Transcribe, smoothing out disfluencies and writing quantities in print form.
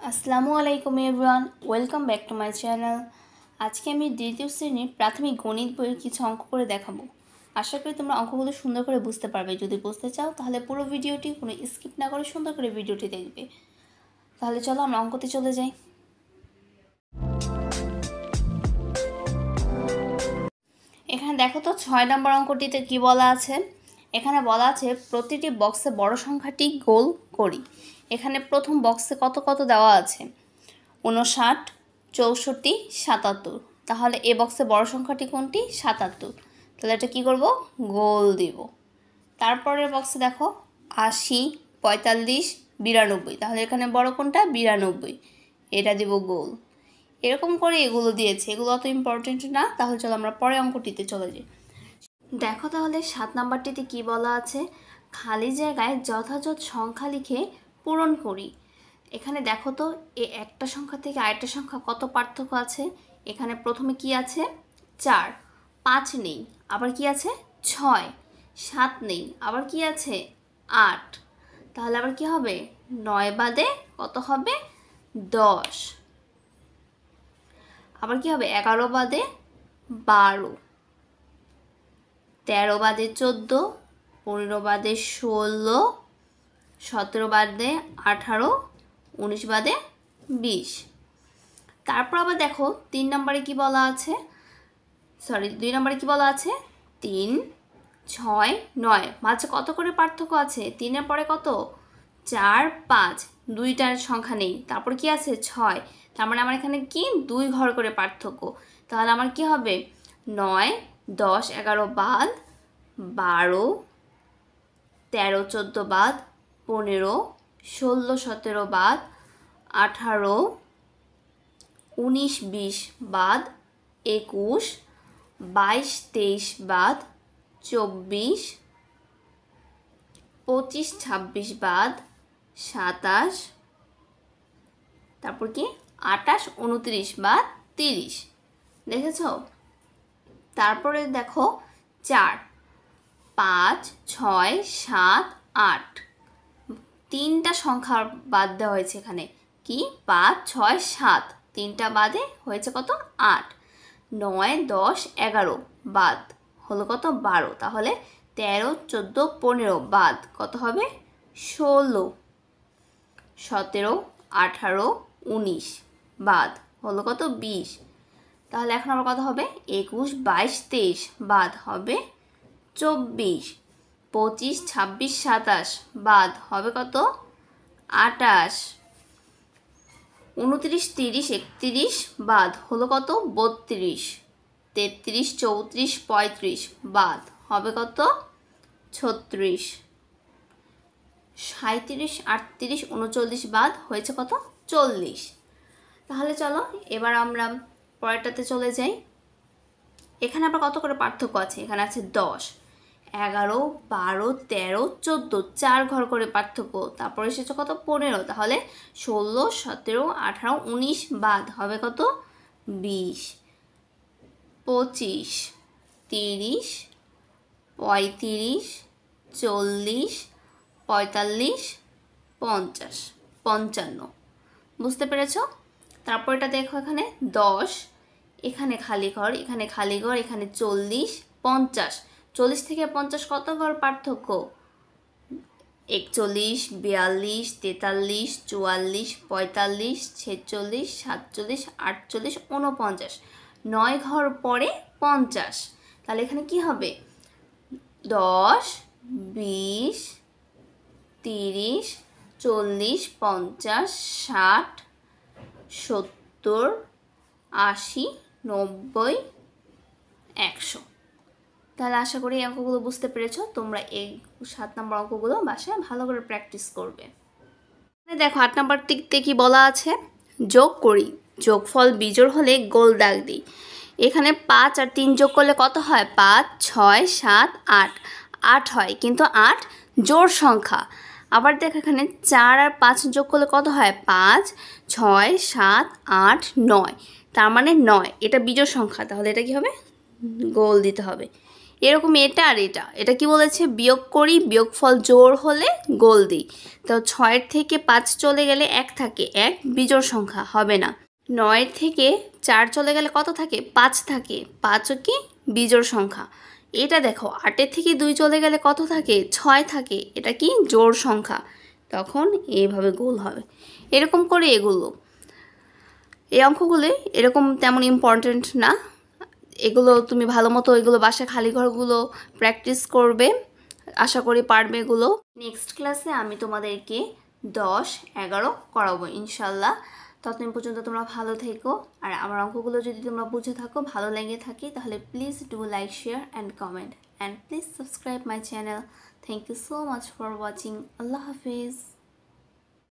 আসসালামু আলাইকুম everyone, welcome back to my channel. আজকে আমি দ্বিতীয় শ্রেণীর প্রাথমিক গণিত বইয়ের কিছু অঙ্ক করে দেখাবো। আশা করি তোমরা অঙ্কগুলো সুন্দর করে বুঝতে পারবে। যদি বুঝতে চাও তাহলে পুরো ভিডিওটি কোনো স্কিপ না করে সুন্দর করে ভিডিওটি দেখবে। তাহলে চলো আমরা অঙ্কতে চলে যাই। এখানে দেখো তো 6 নম্বর অঙ্কটিতে কি বলা আছে। এখানে বলা আছে প্রতিটি বক্সে বড় সংখ্যাটি গোল করি। এখানে প্রথম বক্সে কত কত দেওয়া আছে 59, 64, 77। তাহলে এ বক্সে বড় সংখ্যাটি কোনটি? 77। তাহলে এটা কী করব? গোল দিব। তারপরের বক্সে দেখো 80, 45, 92। তাহলে এখানে বড় কোনটা? 92। এটা দিব গোল। এরকম করে এগুলো দিয়েছে, এগুলো অত ইম্পর্টেন্ট না। তাহলে চলো আমরা পরে অঙ্কটিতে চলে যাই। দেখো তাহলে 7 নাম্বারটিতে কি বলা আছে, খালি জায়গায় যথাযথ সংখ্যা লিখে পূরণ করি। এখানে দেখো তো এ একটা সংখ্যা থেকে আরেকটা সংখ্যা কত পার্থক্য আছে। এখানে প্রথমে কি আছে? 4, 5 নেই, আবার কি আছে? 6, 7 নেই, আবার কি আছে? 8। তাহলে আবার কি হবে? 9 বাদে কত হবে? 10। আবার কি হবে? 11 বাদে 12, 13 বাদে 14, 15 বাদে 16, 17 বাদে 18, 19 বাদে 20। তারপর আবার দেখো 3 নম্বরে কি বলা আছে, 2 নম্বরে কি বলা আছে? 3, 6, 9। মাঝে কত করে পার্থক্য আছে? 3-এর পরে কত? 4, 5, দুইটার সংখ্যা নেই। তারপর কি আছে? 6। তার মানে আমার এখানে কি 2 ঘর করে পার্থক্য। তাহলে আমার কি হবে? 9, 10, 11 বাদ 12, 13, 14 বাদ 15, 16, 17 বাদ 18, 19, 20 বাদ 21, 22, 23 বাদ 24, 25, 26 বাদ 27, তারপর কি 28, 29 বাদ 30। দেখেছ? তারপরে দেখো 4, 5, 6, 7, 8। 3টা সংখ্যা বাদ দেওয়া হয়েছে এখানে। কি? 5, 6, 7। 3টা বাদে হয়েছে কত? 8। 9, 10, 11 বাদ হলো কত? 12। তাহলে 13, 14, 15 বাদ কত হবে? 16, 17, 18, 19 বাদ হলো কত? 20। তাহলে এখন আবার কত হবে? 21, 22, 23 বাদ হবে 24, 25, 26, 27 বাদ হবে কত? 28, 29, 30, 31 বাদ হলো কত? 32, 33, 34, 35 বাদ হবে কত? 36, 37, 38, 39 বাদ হয়েছে কত? 40। তাহলে চলো এবার আমরা পরেরটাতে চলে যাই। এখানে আবার কত করে পার্থক্য আছে? এখানে আছে 10, 11, 12, 13, 14, 4 ঘর করে পার্থক্য। তারপরে এসেছে কত? 15। তাহলে 16, 17, 18, 19 বাদ হবে কত? 20, 25, 30, 35, 40, 45, 50, 55। বুঝতে পেরেছ? তারপর এটা দেখো, এখানে 10, এখানে খালি ঘর, এখানে খালি ঘর, এখানে 40, 50। 40 থেকে 50 কত ঘর পার্থক্য? 41, 42, 43, 44, 45, 46, 47, 48, 49। 9 ঘর পরে 50। তাহলে এখানে কি হবে? 10, 20, 30, 40, 50, 60, 70, 80, 90, 100। তাহলে আশা করি এই অঙ্কগুলো বুঝতে পেরেছো। তোমরা এই 7 নম্বর অঙ্কগুলো বাসায় ভালো করে প্র্যাকটিস করবে। দেখো 8 নম্বরটিতে কি বলা আছে, যোগ করি, যোগফল বিজোড় হলে গোল দাগ দিই। এখানে 5 আর 3 যোগ করলে কত হয়? 5, 6, 7, 8। 8 হয়, কিন্তু 8 জোড় সংখ্যা। আবার দেখো এখানে 4 আর 5 যোগ করলে কত হয়? 5, 6, 7, 8, 9। তার মানে 9, এটা বিজোড় সংখ্যা। তাহলে এটা কি হবে? গোল দিতে হবে। এরকম এটা আর এটা কি বলেছে, বিয়োগ করি, বিয়োগফল জোড় হলে গোল দিই। তো 6 থেকে 5 চলে গেলে 1 থাকে, 1 বিজোড় সংখ্যা হবে না। 9 থেকে 4 চলে গেলে কত থাকে, 5 থাকে, 5ও কি বিজোড় সংখ্যা। এটা দেখো 8 থেকে 2 চলে গেলে কত থাকে, 6 থাকে, এটা কি জোড় সংখ্যা। তখন এইভাবে গোল হবে। এরকম করে এগুলো, এই অঙ্কগুলো এরকম তেমন ইম্পর্টেন্ট না। এগুলো তুমি ভালো মতো এগুলো বাসায় খালি ঘরগুলো প্র্যাকটিস করবে, আশা করি পারবে এগুলো। নেক্সট ক্লাসে আমি তোমাদেরকে 10, 11 করাবো ইনশাল্লাহ। ততদিন পর্যন্ত তোমরা ভালো থেকো। আর আমার অঙ্কগুলো যদি তোমরা বুঝে থাকো, ভালো লেগে থাকে, তাহলে please do like, share and comment and please subscribe my channel. Thank you so much for watching. আল্লাহ হাফিজ।